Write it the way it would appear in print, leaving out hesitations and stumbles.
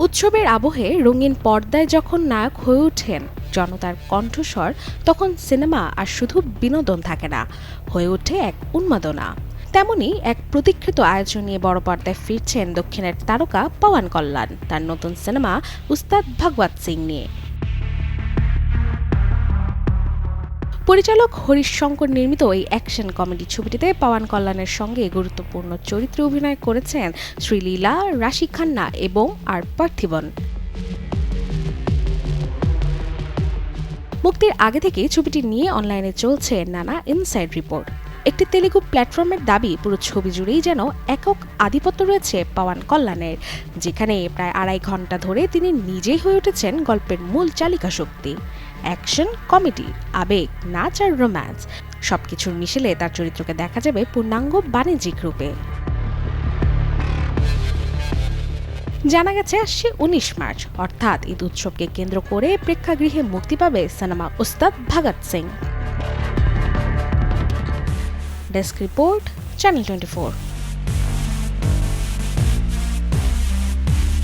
উৎসবের আবহে রঙিন পর্দায় যখন নায়ক হয়ে ওঠেন জনতার কণ্ঠস্বর, তখন সিনেমা আর শুধু বিনোদন থাকে না, হয়ে ওঠে এক উন্মাদনা। তেমনি এক প্রতীক্ষিত আয়োজন নিয়ে বড় পর্দায় ফিরছেন দক্ষিণের তারকা পওয়ান কল্যাণ তার নতুন সিনেমা উস্তাদ ভগবত সিং নিয়ে। পরিচালক হরিশ শঙ্কর নির্মিত এই অ্যাকশন কমেডি ছবিটিতে পওয়ান কল্যাণের সঙ্গে গুরুত্বপূর্ণ চরিত্রে অভিনয় করেছেন শ্রীলীলা, রাশি খান্না এবং আর পার্থিবন। মুক্তির আগে থেকে ছবিটি নিয়ে অনলাইনে চলছে নানা ইনসাইড রিপোর্ট। একটি তেলেগু প্ল্যাটফর্মের দাবি, পুরো ছবি জুড়েই যেন একক আধিপত্য রয়েছে পওয়ান কল্যাণের, যেখানে প্রায় 2.5 ঘন্টা ধরে তিনি নিজেই হয়ে উঠেছেন গল্পের মূল চালিকা শক্তি। অ্যাকশন, কমেডি, আবেগ, নাচ আর রোম্যান্স সবকিছুর মিশেলে তার চরিত্রকে দেখা যাবে পূর্ণাঙ্গ বাণিজ্যিক রূপে। জানা গেছে আসছে 19 মার্চ, অর্থাৎ ঈদ উৎসবকে কেন্দ্র করে প্রেক্ষাগৃহে মুক্তি পাবে সিনেমা উস্তাদ Bhagat Singh. Desk report, channel 24।